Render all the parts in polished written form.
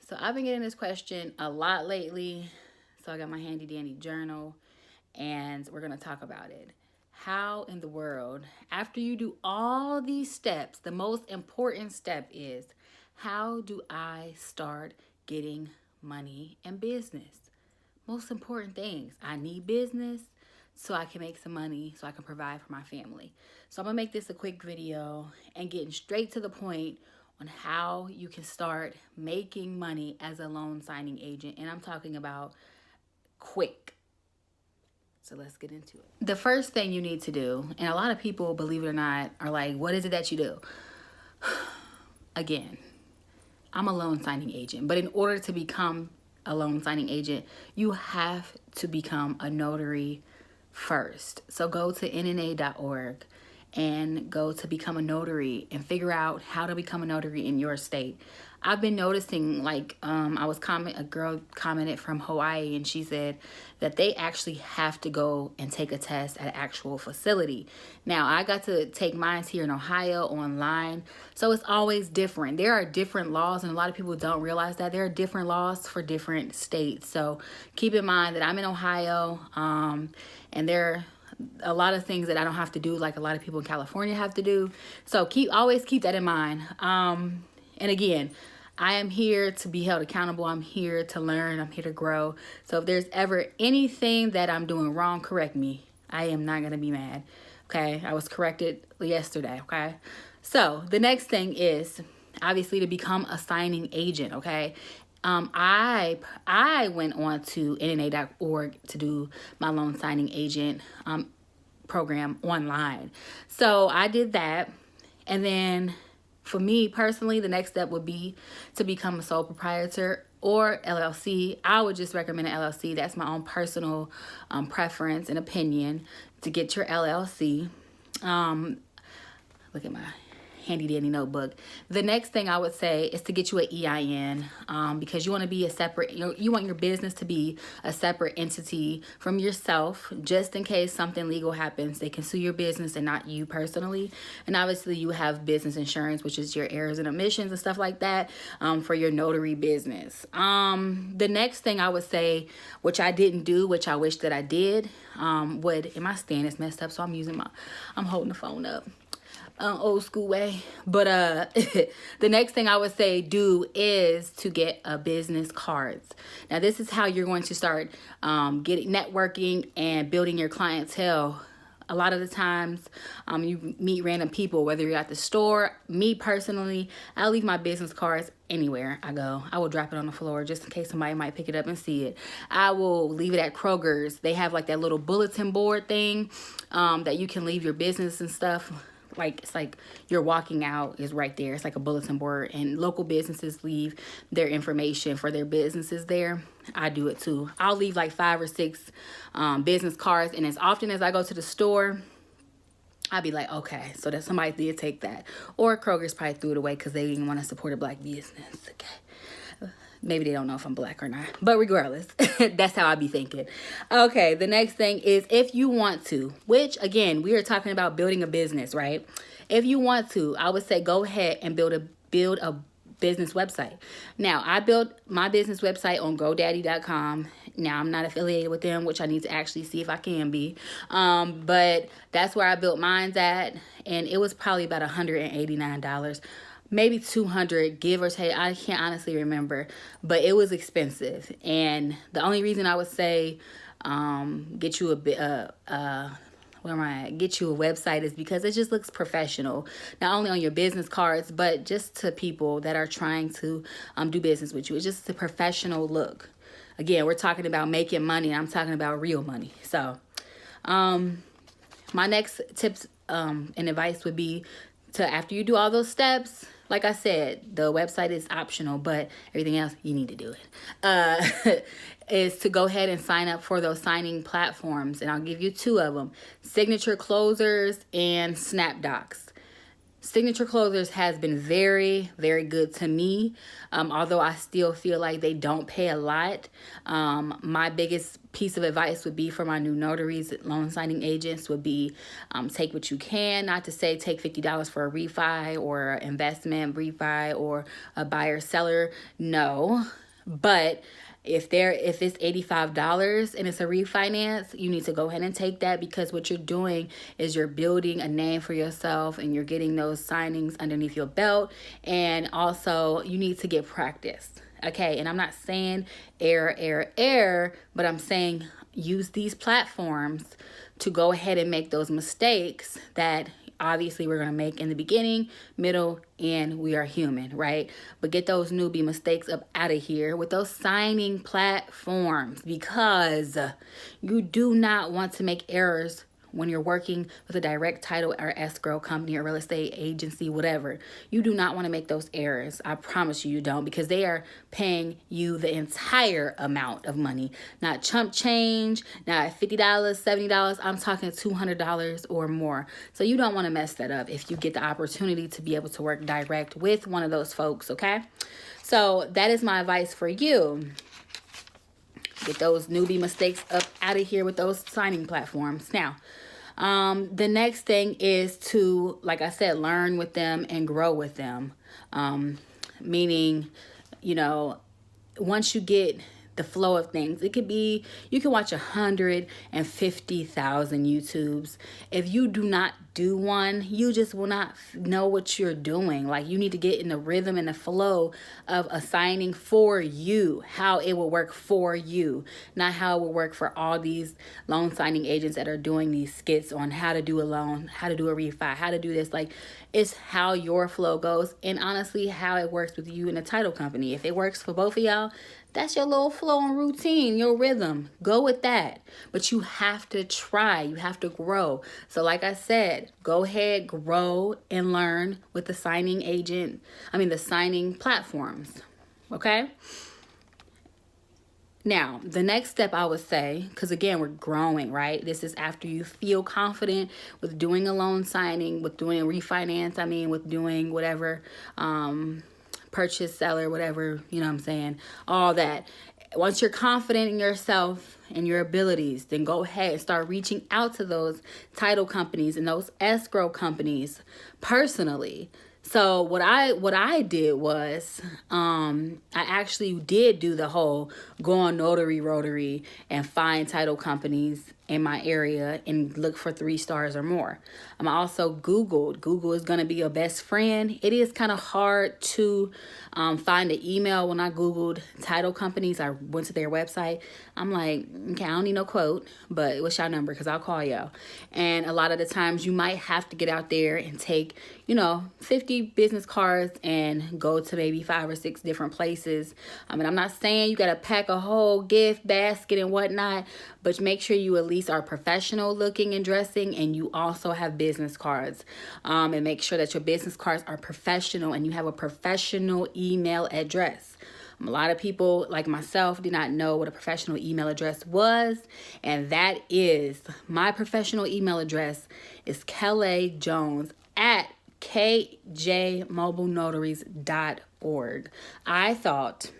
So I've been getting this question a lot lately. So I got my handy dandy journal and we're going to talk about it. How in the world, after you do all these steps, the most important step is how do I start getting money and business? Most important things. I need business so I can make some money so I can provide for my family. So I'm going to make this a quick video and getting straight to the point on how you can start making money as a loan signing agent. And I'm talking about quick. So let's get into it. The first thing you need to do, and a lot of people, believe it or not, are like, what is it that you do? Again, I'm a loan signing agent, but in order to become a loan signing agent, you have to become a notary first. So go to nna.org and go to become a notary and figure out how to become a notary in your state. I've been noticing, like, a girl commented from Hawaii, and she said that they actually have to go and take a test at an actual facility. Now, I got to take mine here in Ohio online, so it's always different. There are different laws, and a lot of people don't realize that there are different laws for different states. So keep in mind that I'm in Ohio, and there are a lot of things that I don't have to do, like a lot of people in California have to do. So always keep that in mind. And again, I am here to be held accountable. I'm here to learn. I'm here to grow. So if there's ever anything that I'm doing wrong, correct me. I am not going to be mad. Okay. I was corrected yesterday. Okay. So the next thing is obviously to become a signing agent. Okay. I went on to nna.org to do my loan signing agent program online. So I did that. And then for me personally, the next step would be to become a sole proprietor or LLC. I would just recommend an LLC. That's my own personal preference and opinion to get your LLC. Look at my handy dandy notebook. The next thing I would say is to get you an EIN, because you want to be a separate, you want your business to be a separate entity from yourself, just in case something legal happens. They can sue your business and not you personally. And obviously you have business insurance, which is your errors and omissions and stuff like that, for your notary business. The next thing I would say, which I didn't do, which I wish that I did, and my stand is messed up, so I'm holding the phone up. Old school way. But the next thing I would say do is to get a business cards. Now this is how you're going to start getting networking and building your clientele. A lot of the times you meet random people, whether you're at the store. Me personally, I leave my business cards anywhere I go. I will drop it on the floor just in case somebody might pick it up and see it. I will leave it at Kroger's. They have like that little bulletin board thing that you can leave your business and stuff. Like, it's like you're walking out is right there. It's like a bulletin board, and local businesses leave their information for their businesses there. I do it too. I'll leave like 5 or 6 business cards, and as often as I go to the store, I'll be like, okay, so that somebody did take that. Or Kroger's probably threw it away because they didn't want to support a black business. Okay. Maybe they don't know if I'm black or not. But regardless, that's how I be thinking. Okay, the next thing is if you want to, which again, we are talking about building a business, right? If you want to, I would say go ahead and build a business website. Now, I built my business website on GoDaddy.com. Now, I'm not affiliated with them, which I need to actually see if I can be. But that's where I built mine's at. And it was probably about $189. Maybe $200, give or take. I can't honestly remember, but it was expensive. And the only reason I would say get you get you a website is because it just looks professional, not only on your business cards, but just to people that are trying to do business with you. It's just a professional look. Again, we're talking about making money. I'm talking about real money. So my next tips and advice would be to, after you do all those steps, like I said, the website is optional, but everything else, you need to do it. Is to go ahead and sign up for those signing platforms. And I'll give you 2 of them, Signature Closers and SnapDocs. Signature Closers has been very, very good to me. Although I still feel like they don't pay a lot. My biggest piece of advice would be for my new notaries, loan signing agents, would be take what you can. Not to say take $50 for a refi or investment refi or a buyer seller. No, but if it's $85 and it's a refinance, you need to go ahead and take that, because what you're doing is you're building a name for yourself and you're getting those signings underneath your belt. And also you need to get practice. Okay, and I'm not saying error, but I'm saying use these platforms to go ahead and make those mistakes that obviously we're going to make in the beginning, middle, and we are human, right? But get those newbie mistakes up out of here with those signing platforms, because you do not want to make errors when you're working with a direct title or escrow company or real estate agency, whatever. You do not want to make those errors. I promise you don't, because they are paying you the entire amount of money, not chump change, not $50, $70. I'm talking $200 or more. So you don't want to mess that up if you get the opportunity to be able to work direct with one of those folks, okay? So that is my advice for you. Get those newbie mistakes up out of here with those signing platforms. Now, the next thing is to, like I said, learn with them and grow with them. Meaning, you know, once you get the flow of things, it could be, you can watch 150,000 YouTubes. If you do not do one, you just will not know what you're doing. Like, you need to get in the rhythm and the flow of assigning for you, how it will work for you, not how it will work for all these loan signing agents that are doing these skits on how to do a loan, how to do a refi, how to do this. Like, it's how your flow goes, and honestly how it works with you and the title company. If it works for both of y'all, that's your little flow and routine, your rhythm. Go with that. But you have to try. You have to grow. So like I said, go ahead, grow and learn with the signing platforms. Okay? Now, the next step I would say, because again, we're growing, right? This is after you feel confident with doing a loan signing, with doing a refinance, with doing whatever, purchase, seller, whatever, you know what I'm saying? All that. Once you're confident in yourself and your abilities, then go ahead and start reaching out to those title companies and those escrow companies personally. So what I did was, I actually did do the whole go on Notary Rotary and find title companies in my area and look for 3 stars or more. I also Googled. Google is going to be your best friend. It is kind of hard to find an email. When I Googled title companies, I went to their website. I'm like, okay, I don't need no quote, but what's your number? Because I'll call y'all. And a lot of the times you might have to get out there and take, 50 business cards and go to maybe 5 or 6 different places. I'm not saying you got to pack a whole gift basket and whatnot, but make sure you at least are professional looking and dressing, and you also have business cards. And make sure that your business cards are professional and you have a professional email address. A lot of people like myself did not know what a professional email address was, and that is, my professional email address is Kel'a Jones at kjmobilenotaries.org. I thought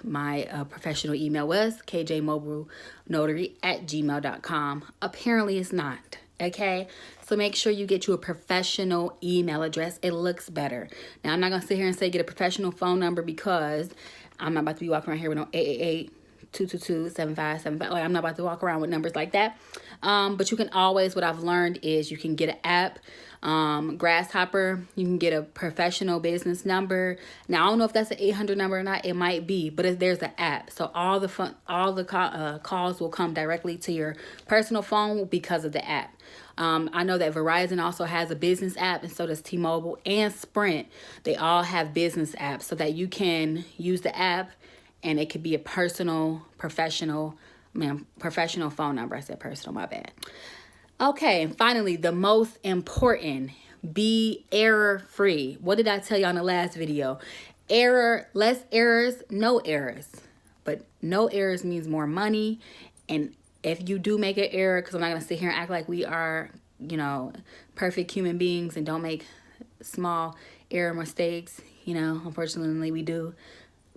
my professional email was kjmobilnotary@gmail.com. Apparently it's not. Okay, so make sure you get you a professional email address. It looks better. Now, I'm not gonna sit here and say get a professional phone number, because I'm not about to be walking around here with no 888-222-7575. Like, I'm not about to walk around with numbers like that. But you can always, what I've learned is you can get an app, Grasshopper. You can get a professional business number. Now, I don't know if that's an 800 number or not. It might be, but there's an app. So all the calls will come directly to your personal phone because of the app. I know that Verizon also has a business app, and so does T-Mobile and Sprint. They all have business apps so that you can use the app, and it could be a professional phone number. I said personal, my bad. Okay, and finally, the most important, be error-free. What did I tell you on the last video? Less errors, no errors. But no errors means more money. And if you do make an error, because I'm not going to sit here and act like we are you know, perfect human beings and don't make small error mistakes. You know, unfortunately we do.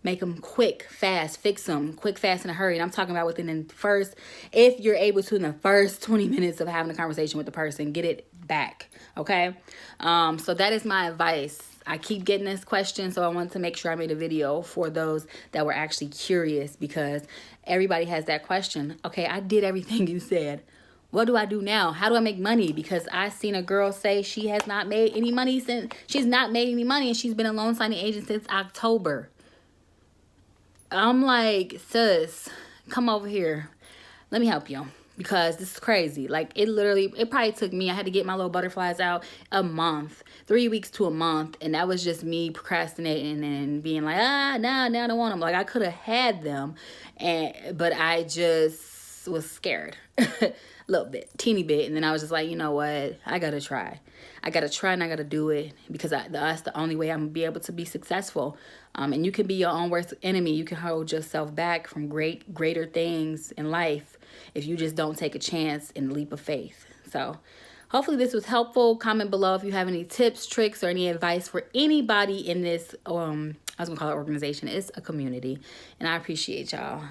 Make them quick, fast, fix them quick, fast, in a hurry. And I'm talking about within the first, if you're able to, in the first 20 minutes of having a conversation with the person, get it back. Okay. So that is my advice. I keep getting this question, so I wanted to make sure I made a video for those that were actually curious, because everybody has that question. Okay, I did everything you said. What do I do now? How do I make money? Because I seen a girl say she has not made any money and she's been a loan signing agent since October. I'm like, sis, come over here. Let me help you, because this is crazy. Like, it probably took me, I had to get my little butterflies out, a month, 3 weeks to a month. And that was just me procrastinating and being like, now I don't want them. Like, I could have had them, but I just was scared. A little bit, teeny bit. And then I was just like, you know what? I got to try. And I got to do it, because that's the only way I'm going to be able to be successful. And you can be your own worst enemy. You can hold yourself back from greater things in life if you just don't take a chance and leap of faith. So hopefully this was helpful. Comment below if you have any tips, tricks, or any advice for anybody in this, I was going to call it organization. It's a community. And I appreciate y'all.